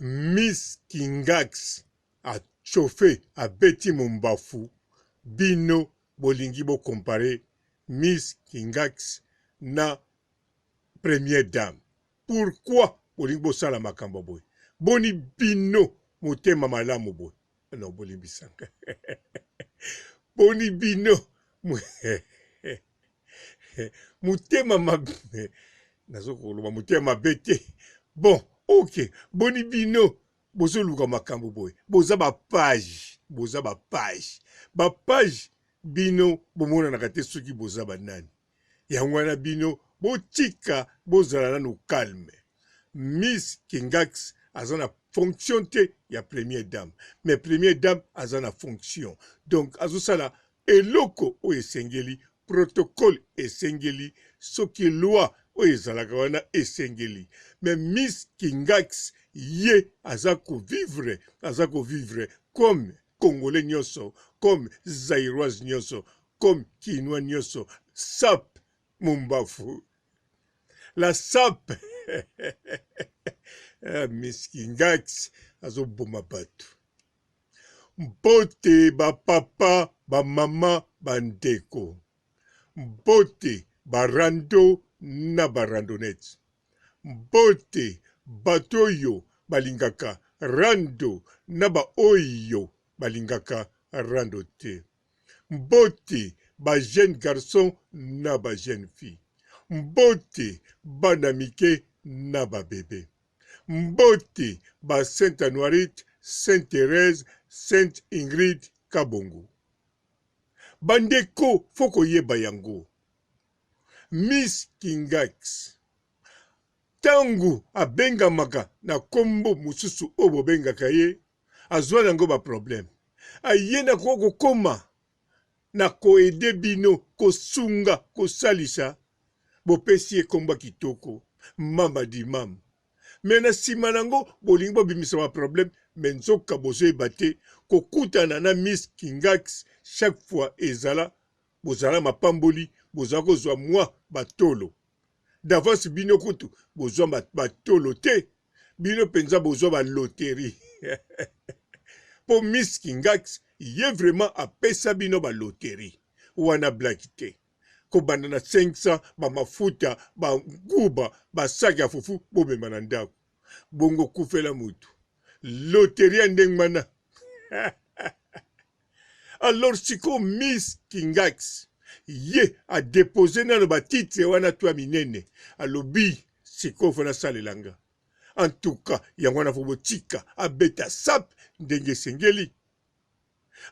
Miss Kingax a chauffé a beti mombafu. Bino bolingi bo comparé Miss Kingax na première dame. Pourquoi bolingi bo sala makambo boy? Boni bino motema malamu boy. Non bolingi sanga. Boni bino motema mabe. Nazokoloba motema bete. Bon, ok. Boni bino bozo luka makambo boy. Boza ba page. Boza ba page. Ba page bino bomona nakate soki boza banani. Yangwana bino botika bozala nanu calme. Miss Kingax azana fonction te ya première dame. Mais première dame azana fonction. Donc azosala eloko o esengeli, protocole esengeli, soki loi o ezalaka wana esengeli. Mais Miss Kingax ye azako vivre comme Congolais nyoso, comme Zairoise nyoso, comme Kinois nyoso, sap mumbafu. La sap Miss Kingax azo boma batu. Mbote ba papa, ba mama, ba ndeko. Mbote ba rando na ba randonnette. Mbote batoyo balingaka rando na ba oyo balingaka rando te. Mbote ba jeune garçon na ba jeune fille. Mbote bana mike na ba bébé. Mbote ba Sainte Anuarite, Sainte Thérèse, Sainte Ingrid Kabongo. Bandeko foko yeba yango. Miss Kingax tangu abengamaka na kombo mususu obo bengaka ye azwa nango ba problème. Ayena koko koma na koede bino kosunga kosalisa bopesi ye komba kitoko mama di mama. Mena sima nango bolingi bobimisa ba problème mais nzoka bozoyeba te kokutana na Miss Kingax chaque fois ezala bozala mapamboli bozala kozwa mwa batolo. D'avance bino kutu bozwa batolo te bino penza bozwa ba loterie. Po Miss Kingax ye vraiment apesa bino ba loterie wana black te. Kobanda na 500 ba mafuta ba nguba ba saki ya fufu bomema na ndako. Bongo kufela mutu. Loterie ndengmana. Alors siko Miss Kingax ye a déposé na ba titre wana twa minene alobi siko fona salelanga. En tout cas yangwana fobotika abeta sap ndenge sengeli.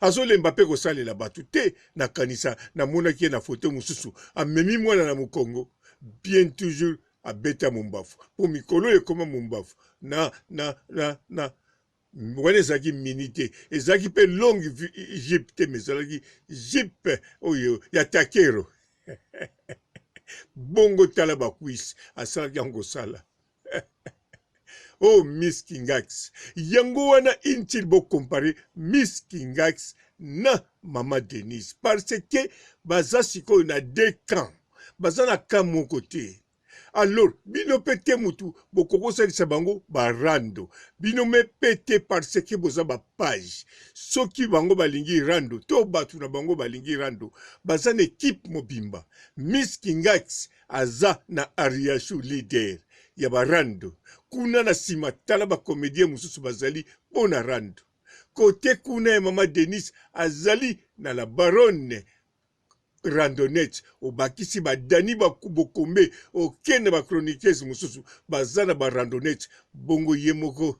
Azolemba pe kosalela batu te na kanisa na monaki na foto mususu amemi mwana na mukongo bien toujours abeta mumbafu po mikolo ekoma mumbafu na wana ezalaki minite ezalaki pe longue jipe te mais ezalaki jipe oyo ya takero. Bongo tala bakwisi asalaki yango sala. Oh Miss Kingax yango wana intil bo comparer Miss Kingax na Mama Denise parce que baza sikoyo na deux camps baza na camp moko te. Alors bino pete mutu bokoko salisa bango barando bino me pete parce que boza ba page soki bango balingi rando to batu na bango balingi rando baza na équipe mobimba. Miss Kingax aza na Ariashu leader ya barando kuna na sima tala ba comédien mususu bazali pona rando kote kuna ya Mama Denise azali na la baronne randonnette obakisi badani bakubokombe okende ba chroniqueuse mususu bazana ba randonnette bongo ye moko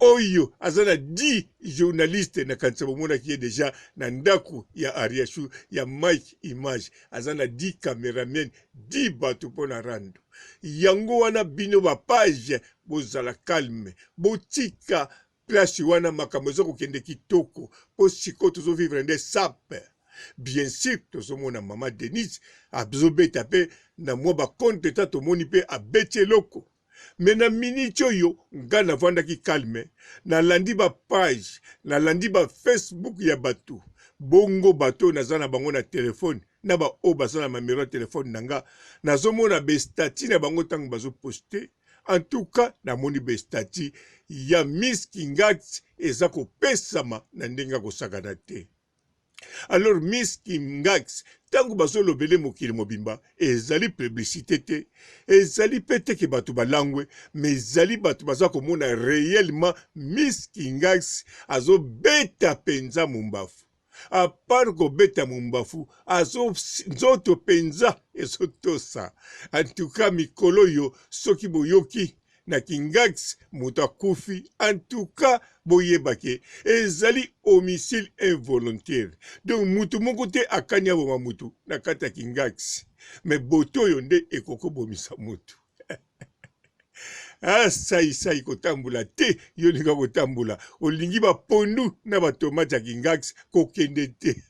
oyo azana 10 journaliste na kanisa bomona ki déjà na ndaku ya Ariashu ya Mike Image azana 10 cameramen 10 bato pona rando yango wana bino ba page bozala calme botika place wana makambo ezokokende kitoko po siko tozo vivre nde sape. Bien sûr, tozomona Mama Denise abzobeta pe na mwa ba compte ta tomoni pe abeti loko. Mais na minute oyo nga na vandaki calme na landi ba page na landi ba Facebook ya batu bongo bato nazana bango na telefone na ba o basana ma numéro téléphone nanga nazomona be statut na bango tango bazo poster En tout cas, namoni bestati ya Miss Kingax eza kopesama na ndenga kosakana te. Alors Miss Kingax tango bazolobele mokili mobimba ezali publicité te, ezali pete ke bato balangwe, mais ezali bato baza komona réellement Miss Kingax azobeta penza mumbafu. A part kobeta mumbafu nzoto penza ezotosa. En tout cas mikolo yo soki boyoki na Kingax moto akufi, en tout cas boyebake ezali homicide involontaire. Donc mutu moko te akanya boma mutu na kata Kingax, mais boto oyo nde ekoko bomisa mutu. Sai kotambula te, yo ninga kotambula olingi bapondu na batomate ya Kingax kokende te.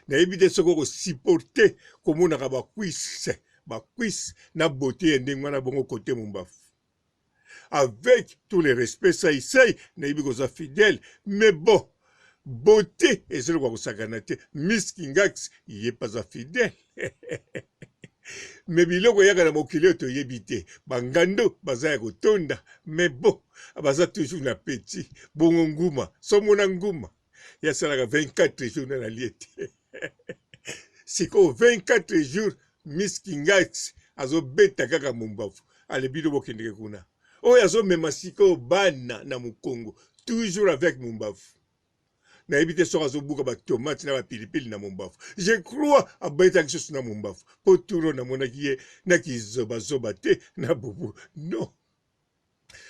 Nayebi te soko kosiporte komonaka bakwise na bote ya ndenge wana bongo kote mumbafu. Avec tout le respect sai nayebi koza fidèle, mais bon beauté ezali kwa kosakana te. Miss Kingax ye pas fidèle. Mais biloko yaka na mokili toyebi te, bangando baza ya kotonda, mais bon baza toujours na petit bongo nguma somona nguma ya salaka 24 jours na liete. Siko 24 jours Miss Kingax azobeta kaka mumbafu alebilo bokendeke kuna oyo azomema siko bana na Mukongo toujours avec mumbafu. Nayebi te soki azobuka batomate na bapilipili na mumbafu. Je crois abeta lisusu na mumbafu po turo namonaki ye na kizobazoba te na bubu. Non,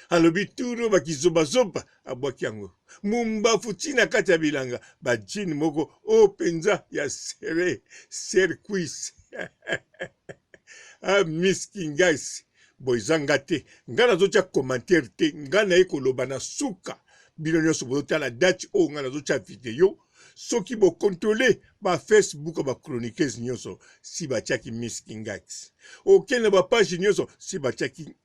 alobi turo bakizobazoba abwaki yango mumbafu tina kati ya bilanga bajini moko o penza ya serkuis. Miss Kingax boizanga te nga nazotia commentaire te, nga naye koloba na suka bino nyonso bozotala date oyo nga nazotia video soki bokontrole ba Facebook ba chroniqueuse nyonso si batiaki Miss Kingax, okende ba page nyonso si batiaki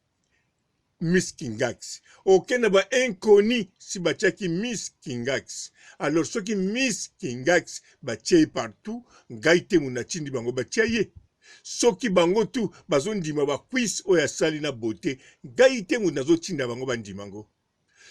Miss Kingax, okende ba inconnu si batiaki Miss Kingax. Alors soki Miss Kingax batie partout ngai te munatindi bango batia ye. Soki bango tu bazondima bakwise oyo asali na bote ngai te munazotinda bango bandimango.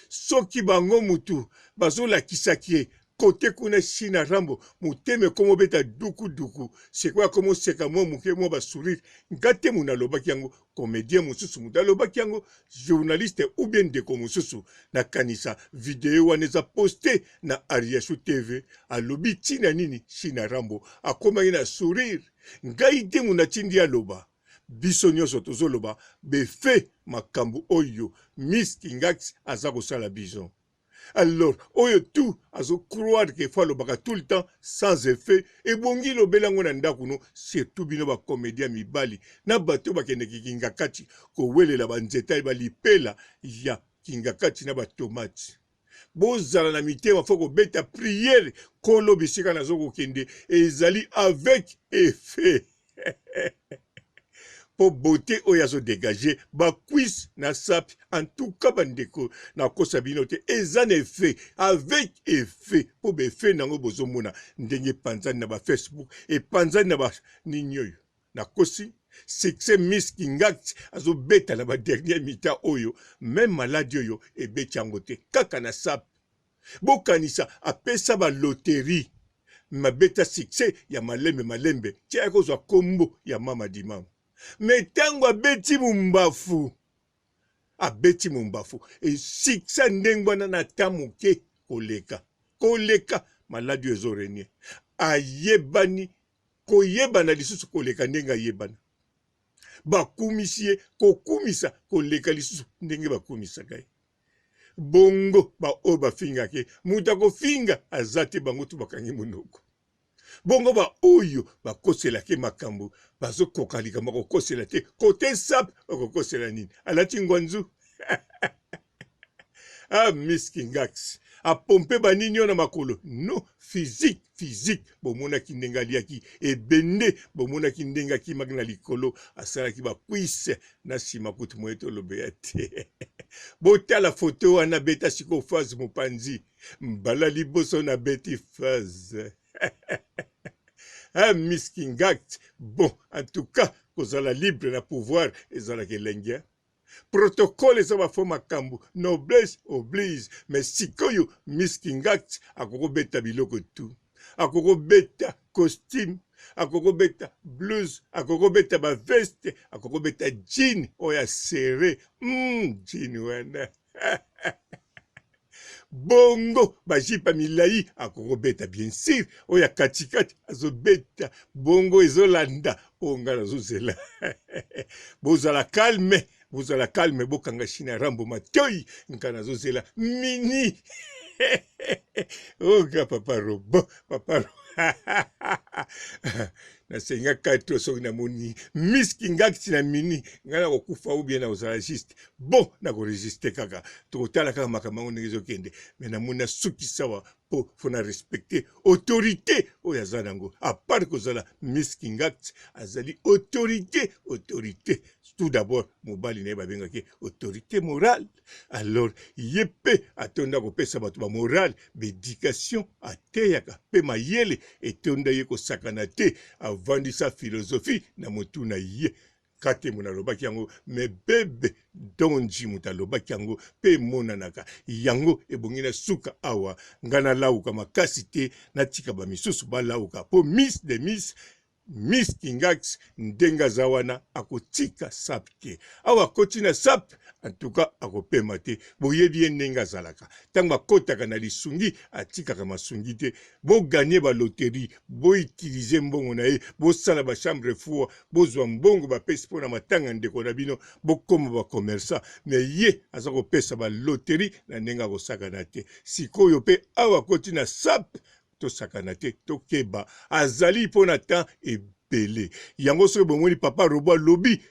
Soki bango mutu bazolakisaki ye kote kuna China rambo muteme komo beta duku sekwa komo seka mo muke mo basourire ngate munalobaki yango comédien mususu mutalobaki yango journaliste ou bien ndeko mususu na kanisa video wana eza poste na Ariashu TV alobi tina nini China rambo akomaki na sourire ngai te munatindi aloba biso nyonso tozoloba befe makambo oyo Miss Kingax aza kosala biso. Alors oyo tout azo croire que faut lobaka tout le temps sans effet et bongi lobelango na ndako no surtout bino ba comédien mibali na bato bakende Kingakati ko welela banzeta balipela ya Kingakati na batomati bozala na mitema foko beta prière kolo bisika nazo kokende ezali avec effet. Po beauté oyazo dégager ba quiz na sap en tout cas bandeko na kosa bino te ezan effet avec effet po be fait nango bozomona ndenge panzani na ba Facebook et panzani na ba ninyoyo na kosi succès Miss Kingax azo beta na ba dernier mita oyo même maladie oyo e beti yango te kaka na sap bokanisa apesa ba loterie ma beta succès ya malembe tia kozwa kombo ya mama dimanche. Mais tango abeti mumbafu e siksa ndengwana na tamuke koleka maladi ezorenie ayebani koyebana lisusu koleka ndenga yebana bakumisi kokumisa koleka lisusu ndenge bakumisa kai bongo ba o bafinga ke muta kofinga azate bango tu bakangi monoko bongo ba oyo bakosela ke makambo bazo kokalika mako kosela te kote sap okosela nini alati ngwanzu. Miss Kingax a pompe baninyo na makolo no physique bomona kindenga liaki e bende bomona kindenga ki magna likolo asala ki ba kwise na sima kutu moeto lobeate. Bota la photo wana beta siko phase mopanzi mbala liboso na beti phase. Miss Kingax, bon, en tout cas, kozala libre na pouvoir, ezala kelengia. protocole eza bafo makambo, noblesse oblige, mais sikoyo Miss Kingax akokobeta biloko tu, akokobeta costume, akokobeta blouse, akokobeta ba veste, akokobeta jean oya serré, jean wana. Bongo bajipa milai akokobeta bien sûr oya katikati azobeta bongo ezolanda onga nazozela. Bozala calme bokanga shina rambo matoi nka nazozela mini. Oga papa robo nasenga kato soki namoni Miss Kingax na mini ngana kokufa ou bien na ozala juste bon na koresiste kaka tokotala kaka makambo ndenge ezokende me namoni suki sawa po fona respecter autorité oyo aza nango à part kozala Miss Kingax azali autorité tout d'abord mobali naye babengaki autorité morale. Alors yepe atonda kopesa bato ba morale bédication ateyaka pe mayele etonda ye kosakana te avandisa philosophie na motu na ye kate mona lobaki yango me bebe donji mutalobaki yango pe monanaka yango ebongi na suka awa ngana lauka makasi te natika ba misusu balauka po Miss de Miss Kingax ndenga zawana akotika sap te awa kotina sap en tout cas akopema te boyebi ndenga zalaka tanga kotaka na lisungi atikaka masungi te bo gagner ba loterie bo utiliser mbongo na ye bo sala ba chambre fou bozwa mbongo ba pesa pona matanga ndeko na bino bo koma ba commerçant mais ye azako pesa ba loterie na ndenga ko sakana te sikoyo pe awa kotina sap to sakana te to keba azali pona temps ebele yango so bomoni papa robo lobby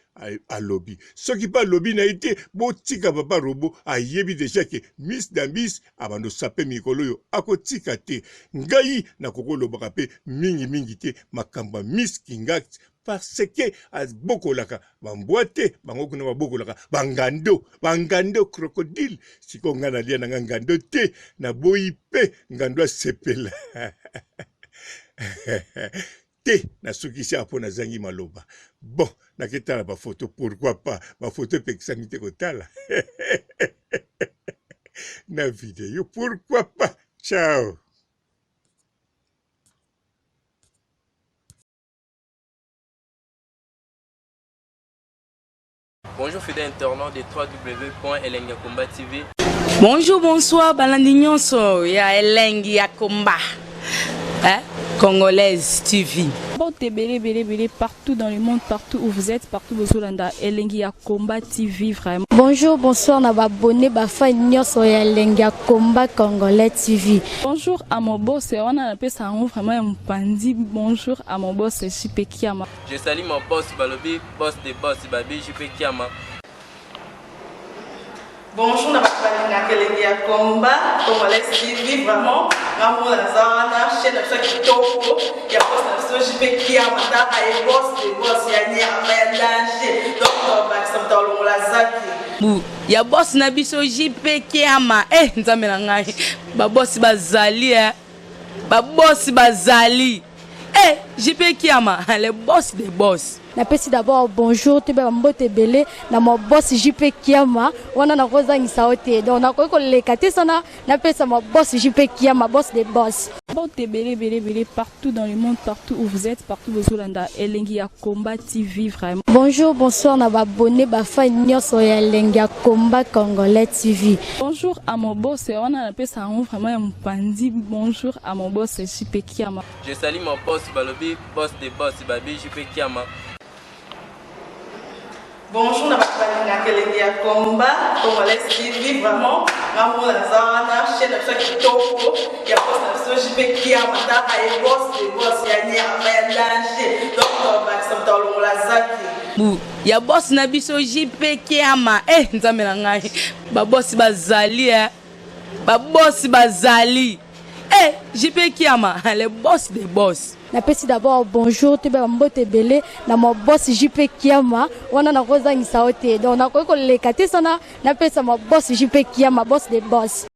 à lobby. Ce qui pas lobby n'a été botika papa robo a yebi déjà que Miss Dambis abando sapé mikolo yo akotika te ngai na kokolo bakape mingi te makamba Miss Kingax parce que as bokolaka bamboite bango kuna bokolaka bangando crocodile siko ngana lia na ngando te na boipe ngando sepela. Te na sukisi apona zangi maloba. Bon, na ketala ba photo, pourquoi pas? Ma photo peksanite kotala. Na vidéo, pourquoi pas? Ciao. Bonjour fidèles internautes de www.elengiakomba TV. Bonjour, bonsoir, balandi nyonso ya Elengi ya Komba. Congolaise TV. Belé, partout dans le monde, partout où vous êtes, partout où vous êtes, Elengi ya Komba TV, vraiment. Bonjour, bonsoir, na abonné, fan nyonso ya Elengi ya Komba Congolais TV. Bonjour à mon boss, on a appelé ça vraiment un pandi. Bonjour à mon boss, JP Kiama. Je salue mon boss Balobi, boss des boss Babi, JP Kiama. Bonjour, na Elengi ya Komba Congolais TV, vraiment. Ngamo na zana chaîne de chaque toko ya boss na JP Kiama ta ay boss des boss ya ni ya danger. Donc ba samta longola zaki. Ya boss na biso JP Kiama nzambe na ngai ba boss bazali ba boss bazali JP Kiama le boss des boss. Napesi d'abord bonjour te ba mbote belé na mo boss JP Kiama wana na kozangisa ote donc na ko lekate sana napesa mo boss JP Kiama boss des boss. Belé, partout dans le monde, partout où vous êtes, partout où vous êtes, Elengi ya Komba TV, vraiment. Bonjour, bonsoir, na abonné, fan nyonso ya Elengi ya Komba Congolais TV. Bonjour à mon boss, on a appelé ça vraiment un pandi. Bonjour à mon boss, JP Kiama. Je salue mon boss Balobi, boss des boss Babi, JP Kiama. Bonjour, na Elengi ya Komba Congolais TV, vraiment. Ngamo na zana chaîne de chaque toko ya boss na JP Kiama ta ay boss des boss ya ni ya danger. Donc ba samta longola zaki. Ya boss na biso JP Kiama nzambe na ngai ba boss bazali ba boss bazali JP Kiama le boss des boss. Napesi d'abord bonjour te ba mbote belé na mo boss JP Kiama wana na kozangisa ote donc na ko lekate sana napesa mo boss JP Kiama boss des boss.